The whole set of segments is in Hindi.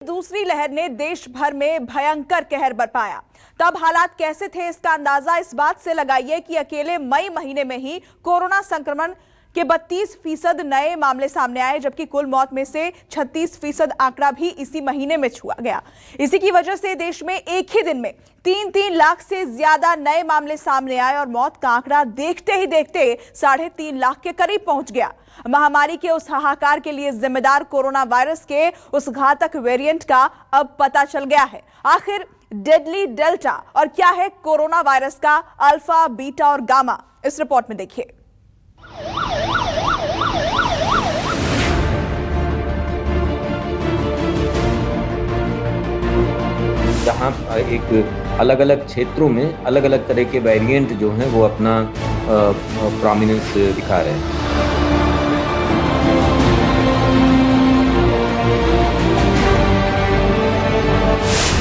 दूसरी लहर ने देश भर में भयंकर कहर बरपाया। तब हालात कैसे थे इसका अंदाजा इस बात से लगाइए कि अकेले मई महीने में ही कोरोना संक्रमण के 32% नए मामले सामने आए, जबकि कुल मौत में से 36% आंकड़ा भी इसी महीने में छुआ गया। इसी की वजह से देश में एक ही दिन में 3-3 लाख से ज्यादा नए मामले सामने आए और मौत का आंकड़ा देखते ही देखते 3.5 लाख के करीब पहुंच गया। महामारी के उस हाहाकार के लिए जिम्मेदार कोरोना वायरस के उस घातक वेरिएंट का अब पता चल गया है। आखिर डेडली डेल्टा और क्या है कोरोना वायरस का अल्फा, बीटा और गामा, इस रिपोर्ट में देखिए। जहाँ एक अलग अलग क्षेत्रों में अलग अलग तरह के वेरिएंट जो हैं वो अपना प्रोमिनेंस दिखा रहे हैं।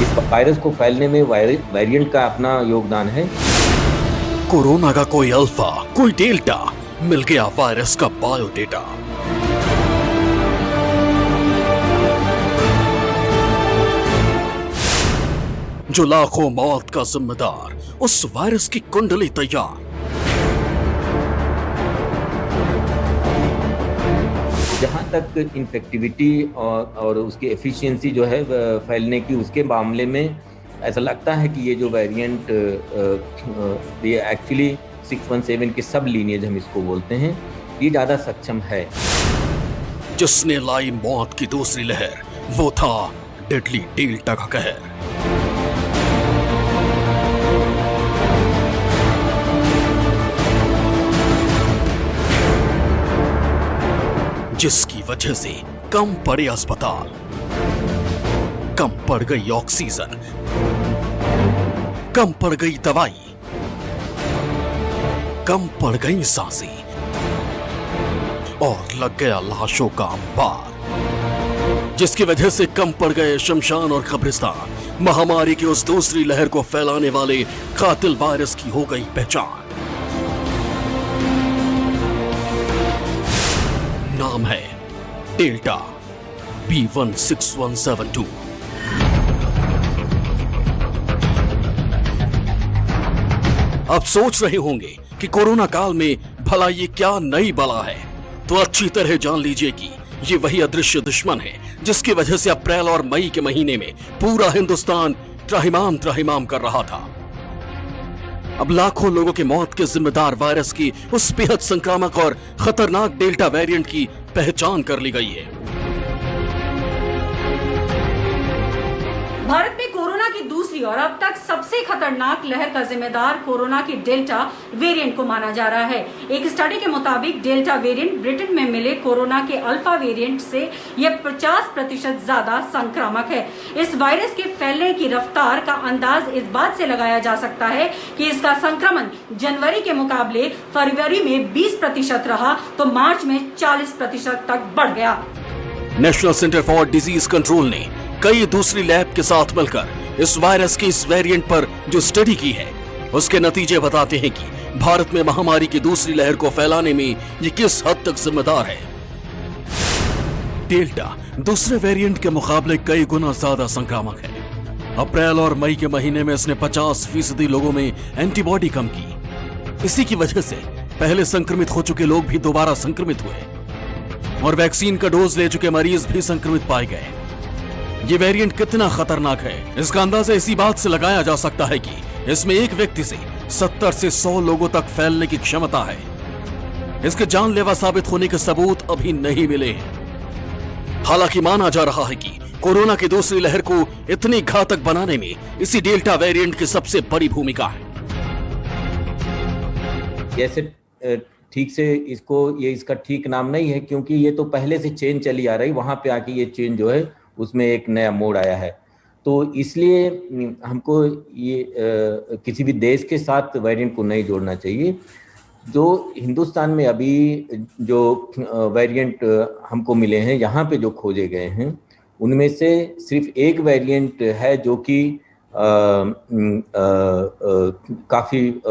इस वायरस को फैलने में वेरिएंट का अपना योगदान है। कोरोना का कोई अल्फा, कोई डेल्टा, मिल गया वायरस का बायोडेटा। जो लाखों मौत का जिम्मेदार, उस वायरस की कुंडली तैयार। जहां तक इन्फेक्टिविटी और उसकी एफिशिएंसी जो है फैलने की, उसके मामले में ऐसा लगता है कि ये जो वेरिएंट ये एक्चुअली 617 के सब लीनिएज हम इसको बोलते हैं, ये ज्यादा सक्षम है। जिसने लाई मौत की दूसरी लहर, वो था डेडली डेल्टा का कहर। जिसकी वजह से कम पड़े अस्पताल, कम पड़ गई ऑक्सीजन, कम पड़ गई दवाई, कम पड़ गई सांसें और लग गया लाशों का अंबार। जिसकी वजह से कम पड़ गए शमशान और कब्रिस्तान। महामारी की उस दूसरी लहर को फैलाने वाले कातिल वायरस की हो गई पहचान। नाम है डेल्टा B16172। आप सोच रहे होंगे कि कोरोना काल में भला ये क्या नई बला है, तो अच्छी तरह जान लीजिए कि ये वही अदृश्य दुश्मन है जिसकी वजह से अप्रैल और मई के महीने में पूरा हिंदुस्तान त्राहिमाम त्राहिमाम कर रहा था। अब लाखों लोगों की मौत के जिम्मेदार वायरस की उस बेहद संक्रामक और खतरनाक डेल्टा वेरिएंट की पहचान कर ली गई है। भारत में कोरोना की दूसरी और अब तक सबसे खतरनाक लहर का जिम्मेदार कोरोना की डेल्टा वेरिएंट को माना जा रहा है। एक स्टडी के मुताबिक डेल्टा वेरिएंट ब्रिटेन में मिले कोरोना के अल्फा वेरिएंट से यह 50% ज्यादा संक्रामक है। इस वायरस के फैलने की रफ्तार का अंदाज इस बात से लगाया जा सकता है कि इसका संक्रमण जनवरी के मुकाबले फरवरी में 20% रहा तो मार्च में 40% तक बढ़ गया। National centre for disease control ने कई दूसरी लैब के साथ मिलकर इस वायरस के इस वेरिएंट पर जो स्टडी की है, उसके नतीजे बताते हैं कि भारत में महामारी की दूसरी लहर को फैलाने में ये किस हद तक जिम्मेदार है। डेल्टा दूसरे वेरिएंट के मुकाबले कई गुना ज्यादा संक्रामक है। अप्रैल और मई के महीने में इसने 50% लोगों में एंटीबॉडी कम की। इसी की वजह से पहले संक्रमित हो चुके लोग भी दोबारा संक्रमित हुए और वैक्सीन का डोज ले चुके मरीज भी संक्रमित पाए गए। ये वेरिएंट कितना खतरनाक है, इसका अंदाजा इसी बात से लगाया जा सकता है कि इसमें एक व्यक्ति से 70 से 100 लोगों तक फैलने की क्षमता है। इसके जानलेवा साबित होने के सबूत अभी नहीं मिले हैं। हालांकि माना जा रहा है कि कोरोना की दूसरी लहर को इतनी घातक बनाने में इसी डेल्टा वेरिएंट की सबसे बड़ी भूमिका है। जैसे ठीक से इसका ठीक नाम नहीं है, क्योंकि ये तो पहले से चेन चली आ रही, वहां पे आके ये चेन जो है उसमें एक नया मोड़ आया है। तो इसलिए हमको ये किसी भी देश के साथ वेरिएंट को नहीं जोड़ना चाहिए। जो हिंदुस्तान में अभी जो वेरिएंट हमको मिले हैं, यहाँ पे जो खोजे गए हैं, उनमें से सिर्फ एक वेरिएंट है जो कि काफ़ी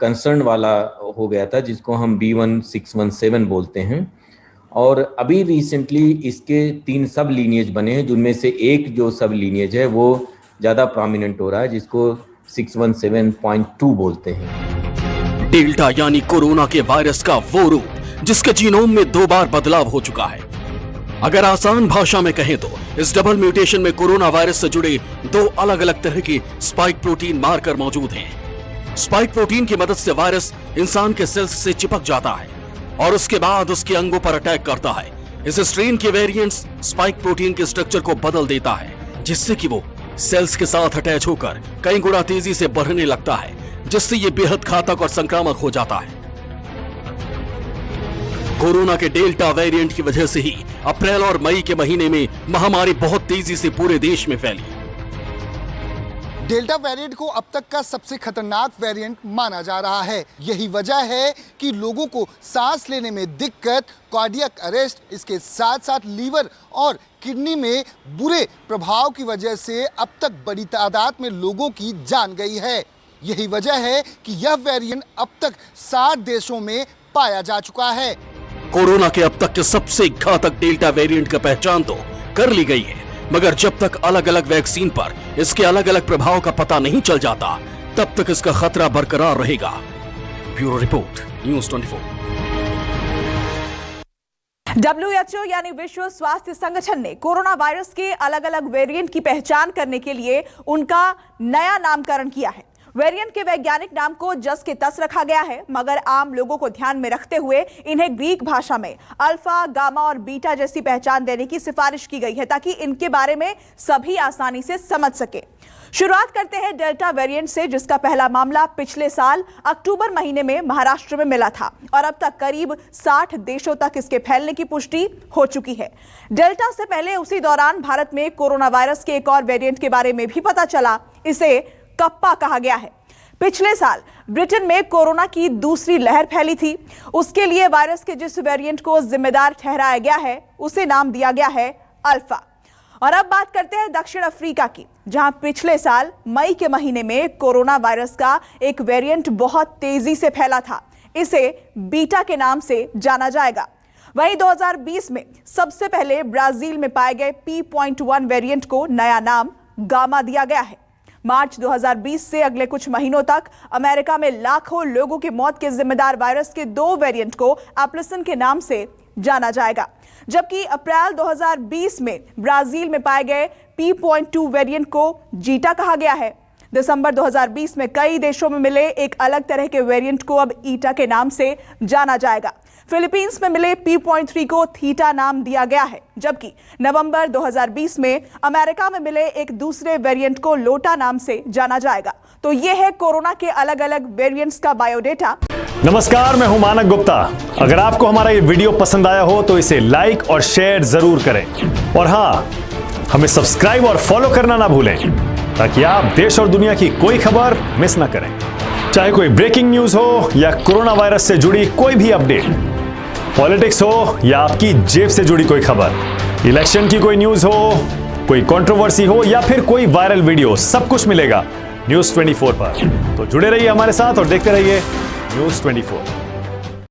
कंसर्न वाला हो गया था, जिसको हम B1617 बोलते हैं। और अभी रिसेंटली इसके 3 सब लीनिएज बने हैं, जिनमें से एक जो सब लीनिएज है वो ज़्यादा प्रोमिनेंट हो रहा है, जिसको 617.2 बोलते हैं। डेल्टा यानी कोरोना के वायरस का वो रूप जिसके जीनोम में 2 बार बदलाव हो चुका है। अगर आसान भाषा में कहें तो इस डबल म्यूटेशन में कोरोना वायरस से जुड़े 2 अलग अलग तरह के स्पाइक प्रोटीन मार्कर मौजूद हैं। स्पाइक प्रोटीन की मदद से वायरस इंसान के सेल्स से चिपक जाता है और उसके बाद उसके अंगों पर अटैक करता है। इस स्ट्रेन के वेरिएंट्स स्पाइक प्रोटीन के स्ट्रक्चर को बदल देता है, जिससे कि वो सेल्स के साथ अटैच होकर कई गुना तेजी से बढ़ने लगता है, जिससे ये बेहद घातक और संक्रामक हो जाता है। कोरोना के डेल्टा वेरिएंट की वजह से ही अप्रैल और मई के महीने में महामारी बहुत तेजी से पूरे देश में फैली। डेल्टा वेरिएंट को अब तक का सबसे खतरनाक वेरिएंट माना जा रहा है। यही वजह है कि लोगों को सांस लेने में दिक्कत, कार्डियक अरेस्ट, इसके साथ साथ लीवर और किडनी में बुरे प्रभाव की वजह से अब तक बड़ी तादाद में लोगों की जान गई है। यही वजह है कि यह वेरिएंट अब तक 60 देशों में पाया जा चुका है। कोरोना के अब तक के सबसे घातक डेल्टा वेरिएंट का पहचान तो कर ली गई है, मगर जब तक अलग अलग वैक्सीन पर इसके अलग अलग प्रभाव का पता नहीं चल जाता, तब तक इसका खतरा बरकरार रहेगा। Bureau report, news 24। WHO यानी विश्व स्वास्थ्य संगठन ने कोरोना वायरस के अलग अलग वेरिएंट की पहचान करने के लिए उनका नया नामकरण किया है। वेरिएंट के वैज्ञानिक नाम को जस के तस रखा गया है, मगर आम लोगों को ध्यान में रखते हुए इन्हें ग्रीक भाषा में अल्फा, गामा और बीटा जैसी पहचान देने की सिफारिश की गई है, ताकि इनके बारे में सभी आसानी से समझ सके। शुरुआत करते हैं डेल्टा वेरिएंट से, जिसका पहला मामला पिछले साल अक्टूबर महीने में महाराष्ट्र में मिला था और अब तक करीब 60 देशों तक इसके फैलने की पुष्टि हो चुकी है। डेल्टा से पहले उसी दौरान भारत में कोरोना वायरस के एक और वेरिएंट के बारे में भी पता चला। इसे कप्पा कहा गया है। पिछले साल ब्रिटेन में कोरोना की दूसरी लहर फैली थी। उसके लिए वायरस के जिस वेरिएंट को जिम्मेदार ठहराया गया है, उसे नाम दिया गया है अल्फा। और अब बात करते हैं दक्षिण अफ्रीका की, जहां पिछले साल मई के महीने में कोरोना वायरस का एक वेरिएंट बहुत तेजी से फैला था। इसे बीटा के नाम से जाना जाएगा। वहीं 2020 में सबसे पहले ब्राजील में पाए गए P.1 वेरिएंट को नया नाम गामा दिया गया है। मार्च 2020 से अगले कुछ महीनों तक अमेरिका में लाखों लोगों की मौत के जिम्मेदार वायरस के 2 वेरिएंट को एप्लिसन के नाम से जाना जाएगा, जबकि अप्रैल 2020 में ब्राजील में पाए गए P.2 वेरिएंट को जीटा कहा गया है। दिसंबर 2020 में कई देशों में मिले एक अलग तरह के वेरिएंट को अब ईटा के नाम से जाना जाएगा। फिलीपींस में मिले P.3 को थीटा नाम दिया गया है, जबकि नवंबर 2020 में अमेरिका में मिले एक दूसरे वेरिएंट को लोटा नाम से जाना जाएगा। तो ये है कोरोना के अलग अलग वेरिएंट्स का बायोडेटा। नमस्कार, मैं हूं मानक गुप्ता। अगर आपको हमारा ये वीडियो पसंद आया हो तो इसे लाइक और शेयर जरूर करें, और हाँ, हमें सब्सक्राइब और फॉलो करना ना भूलें, ताकि आप देश और दुनिया की कोई खबर मिस ना करें। चाहे कोई ब्रेकिंग न्यूज हो या कोरोना वायरस से जुड़ी कोई भी अपडेट, पॉलिटिक्स हो या आपकी जेब से जुड़ी कोई खबर, इलेक्शन की कोई न्यूज हो, कोई कंट्रोवर्सी हो या फिर कोई वायरल वीडियो, सब कुछ मिलेगा न्यूज़ 24 पर। तो जुड़े रहिए हमारे साथ और देखते रहिए न्यूज़ 24।